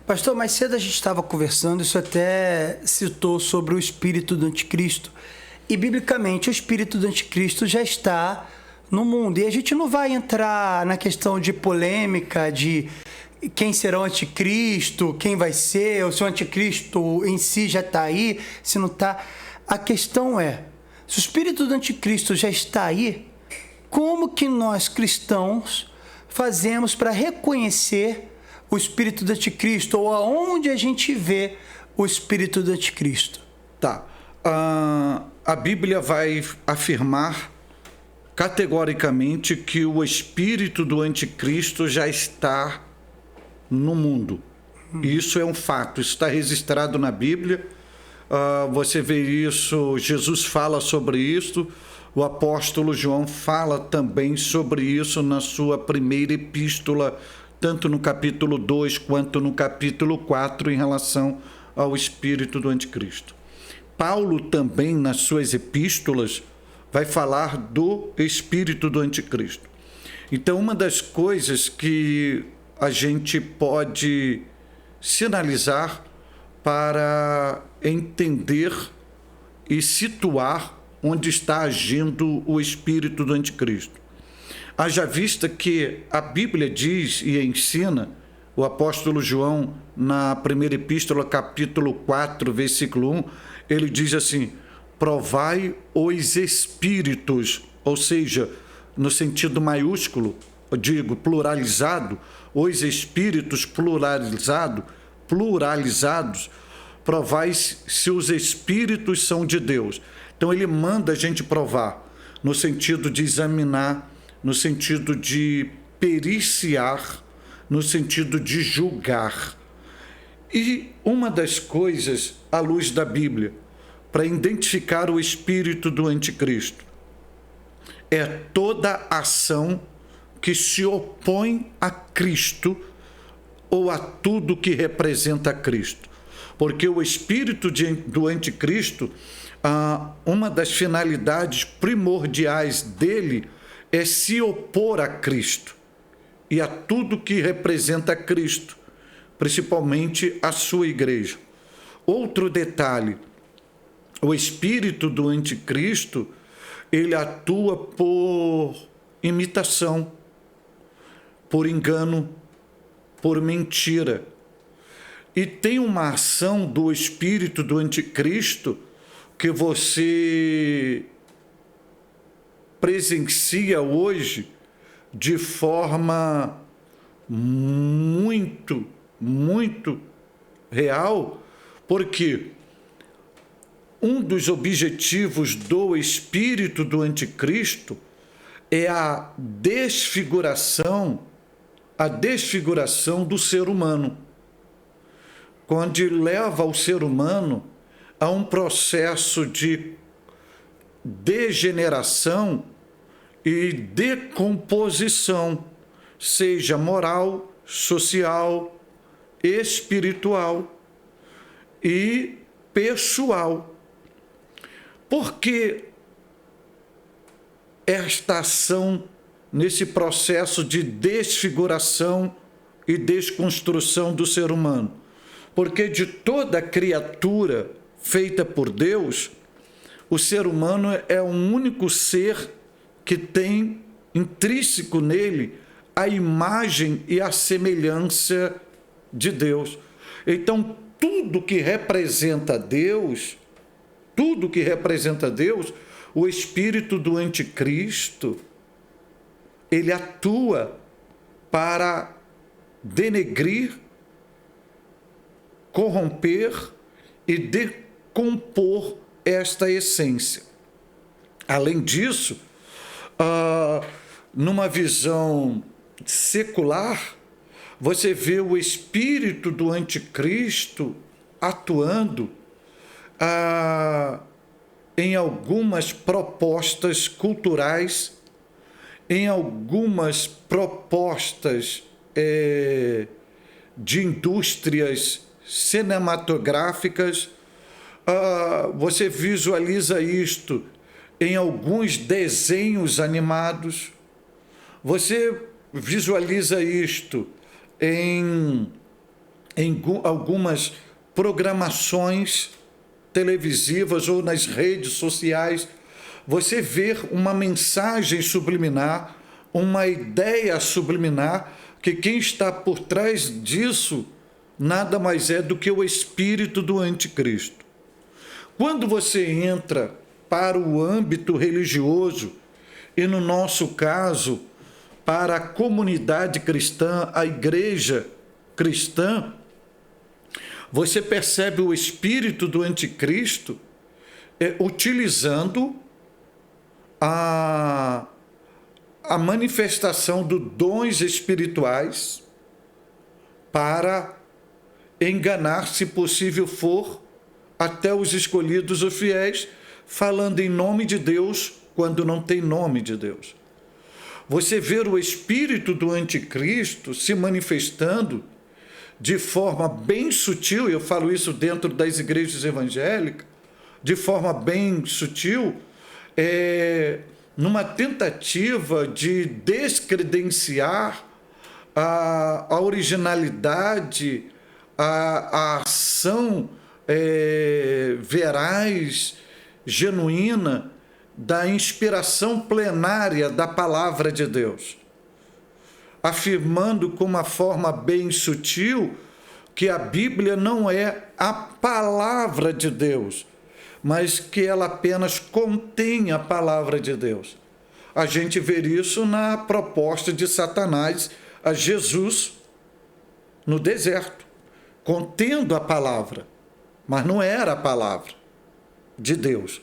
Pastor, mais cedo a gente estava conversando, isso até citou sobre o espírito do anticristo. E, biblicamente, o espírito do anticristo já está no mundo. E a gente não vai entrar na questão de polêmica, de quem será o anticristo, quem vai ser, ou se o anticristo em si já está aí, se não está. A questão é, se o espírito do anticristo já está aí, como que nós cristãos fazemos para reconhecer o espírito do anticristo, ou aonde a gente vê o espírito do anticristo? Tá. A Bíblia vai afirmar categoricamente que o espírito do anticristo já está no mundo. Isso é um fato, isso está registrado na Bíblia. Você vê isso, Jesus fala sobre isso, o apóstolo João fala também sobre isso na sua primeira epístola, tanto no capítulo 2 quanto no capítulo 4, em relação ao espírito do anticristo. Paulo também, nas suas epístolas, vai falar do espírito do anticristo. Então, uma das coisas que a gente pode sinalizar para entender e situar onde está agindo o espírito do anticristo. Haja vista que a Bíblia diz e ensina, o apóstolo João, na primeira epístola, capítulo 4, versículo 1, ele diz assim: provai os espíritos, ou seja, no sentido maiúsculo, eu digo pluralizado, os espíritos pluralizados, provai se os espíritos são de Deus. Então ele manda a gente provar, no sentido de examinar, no sentido de periciar, no sentido de julgar. E uma das coisas, à luz da Bíblia, para identificar o espírito do anticristo, é toda ação que se opõe a Cristo ou a tudo que representa Cristo. Porque o espírito do anticristo, uma das finalidades primordiais dele é se opor a Cristo e a tudo que representa Cristo, principalmente a sua igreja. Outro detalhe, o espírito do anticristo, ele atua por imitação, por engano, por mentira. E tem uma ação do espírito do anticristo que você presencia hoje de forma muito real, porque um dos objetivos do espírito do anticristo é a desfiguração do ser humano, quando leva o ser humano a um processo de degeneração e decomposição, seja moral, social, espiritual e pessoal. Porque esta ação nesse processo de desfiguração e desconstrução do ser humano? Porque de toda criatura feita por Deus, o ser humano é o único ser que tem intrínseco nele a imagem e a semelhança de Deus. Então, tudo que representa Deus, o espírito do anticristo, ele atua para denegrir, corromper e decompor esta essência. Além disso, numa visão secular, você vê o espírito do anticristo atuando em algumas propostas culturais, em algumas propostas de indústrias cinematográficas. Você visualiza isto em alguns desenhos animados, você visualiza isto em em algumas programações televisivas ou nas redes sociais, você vê uma mensagem subliminar, uma ideia subliminar, que quem está por trás disso nada mais é do que o espírito do anticristo. Quando você entra para o âmbito religioso, e no nosso caso, para a comunidade cristã, a igreja cristã, você percebe o espírito do anticristo utilizando a manifestação dos dons espirituais para enganar, se possível for, até os escolhidos ou fiéis, falando em nome de Deus, quando não tem nome de Deus. Você vê o espírito do anticristo se manifestando de forma bem sutil, eu falo isso dentro das igrejas evangélicas, de forma bem sutil, numa tentativa de descredenciar a originalidade, a ação veraz, genuína, da inspiração plenária da palavra de Deus, afirmando com uma forma bem sutil que a Bíblia não é a palavra de Deus, mas que ela apenas contém a palavra de Deus. A gente vê isso na proposta de Satanás a Jesus no deserto, contendo a palavra, mas não era a palavra de Deus.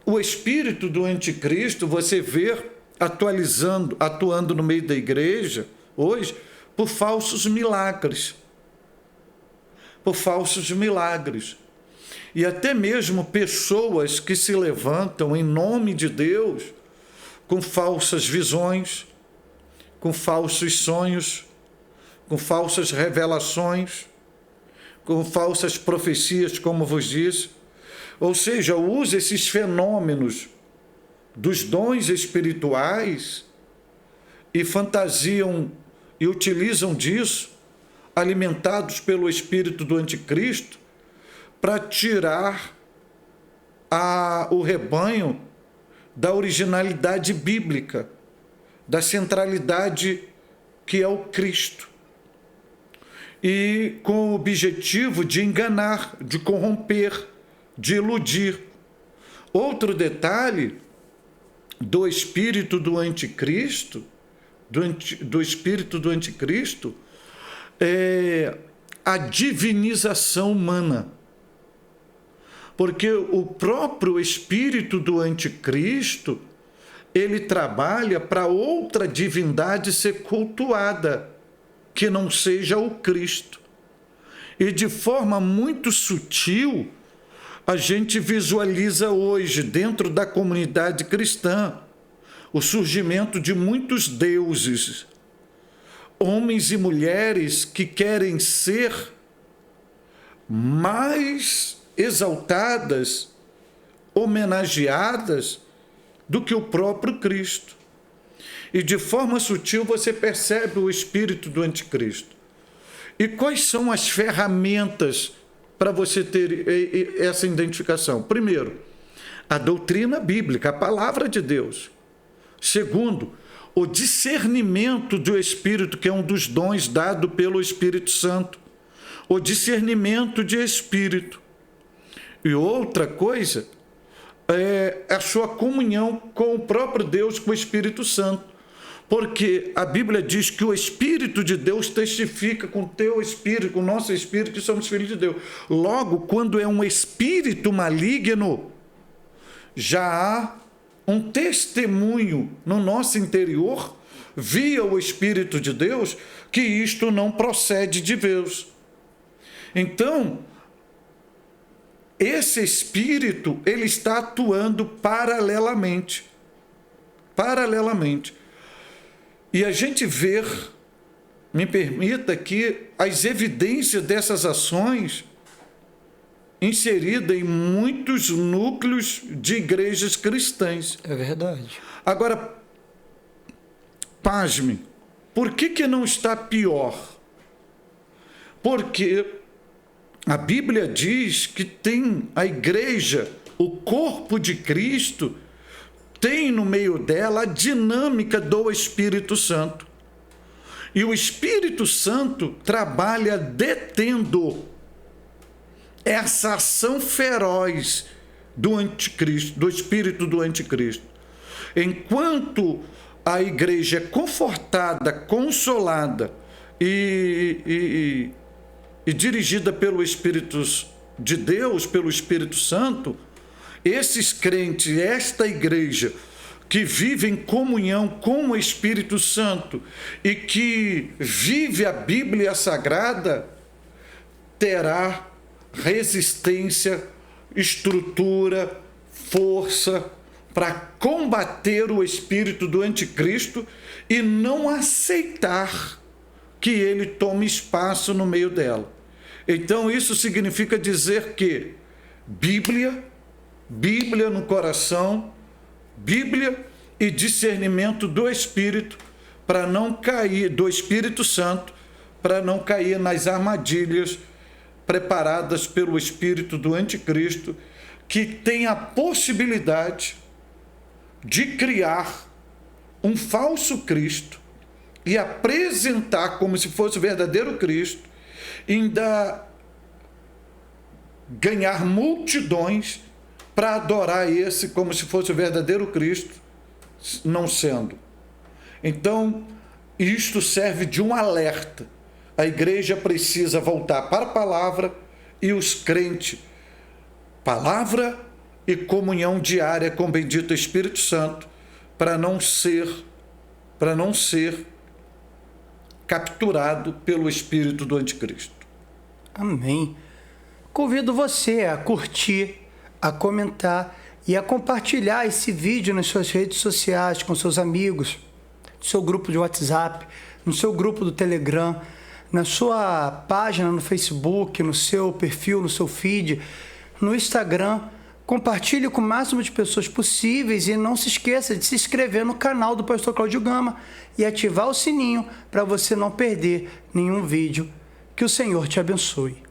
O espírito do anticristo você vê atuando no meio da igreja hoje por falsos milagres. Por falsos milagres. E até mesmo pessoas que se levantam em nome de Deus com falsas visões, com falsos sonhos, com falsas revelações, com falsas profecias, como vos disse. Ou seja, usa esses fenômenos dos dons espirituais e fantasiam e utilizam disso, alimentados pelo espírito do anticristo, para tirar o rebanho da originalidade bíblica, da centralidade que é o Cristo. E com o objetivo de enganar, de corromper, de iludir. Outro detalhe do espírito do anticristo, do espírito do anticristo, é a divinização humana. Porque o próprio espírito do anticristo, ele trabalha para outra divindade ser cultuada, que não seja o Cristo. E de forma muito sutil, a gente visualiza hoje, dentro da comunidade cristã, o surgimento de muitos deuses, homens e mulheres que querem ser mais exaltadas, homenageadas do que o próprio Cristo. E de forma sutil você percebe o espírito do anticristo. E quais são as ferramentas para você ter essa identificação? Primeiro, a doutrina bíblica, a palavra de Deus. Segundo, o discernimento do Espírito, que é um dos dons dado pelo Espírito Santo. O discernimento de Espírito. E outra coisa é a sua comunhão com o próprio Deus, com o Espírito Santo. Porque a Bíblia diz que o Espírito de Deus testifica com o teu espírito, com o nosso espírito, que somos filhos de Deus. Logo, quando é um espírito maligno, já há um testemunho no nosso interior, via o Espírito de Deus, que isto não procede de Deus. Então, esse espírito, ele está atuando paralelamente. Paralelamente. E a gente vê, me permita que as evidências dessas ações inseridas em muitos núcleos de igrejas cristãs. É verdade. Agora, pasme, por que não está pior? Porque a Bíblia diz que tem a igreja, o corpo de Cristo, tem no meio dela a dinâmica do Espírito Santo. E o Espírito Santo trabalha detendo essa ação feroz do anticristo, do espírito do anticristo. Enquanto a igreja é confortada, consolada e dirigida pelo Espírito de Deus, pelo Espírito Santo, esses crentes, esta igreja que vive em comunhão com o Espírito Santo e que vive a Bíblia Sagrada, terá resistência, estrutura, força para combater o espírito do anticristo e não aceitar que ele tome espaço no meio dela. Então isso significa dizer que Bíblia no coração, Bíblia e discernimento do Espírito para não cair, do Espírito Santo, para não cair nas armadilhas preparadas pelo espírito do anticristo, que tem a possibilidade de criar um falso Cristo e apresentar como se fosse o verdadeiro Cristo, e ainda ganhar multidões para adorar esse como se fosse o verdadeiro Cristo, não sendo. Então, isto serve de um alerta. A igreja precisa voltar para a palavra e os crentes, palavra e comunhão diária com o bendito Espírito Santo, para não ser capturado pelo espírito do anticristo. Amém. Convido você a curtir, a comentar e a compartilhar esse vídeo nas suas redes sociais, com seus amigos, no seu grupo de WhatsApp, no seu grupo do Telegram, na sua página no Facebook, no seu perfil, no seu feed, no Instagram. Compartilhe com o máximo de pessoas possíveis e não se esqueça de se inscrever no canal do Pastor Cláudio Gama e ativar o sininho para você não perder nenhum vídeo. Que o Senhor te abençoe.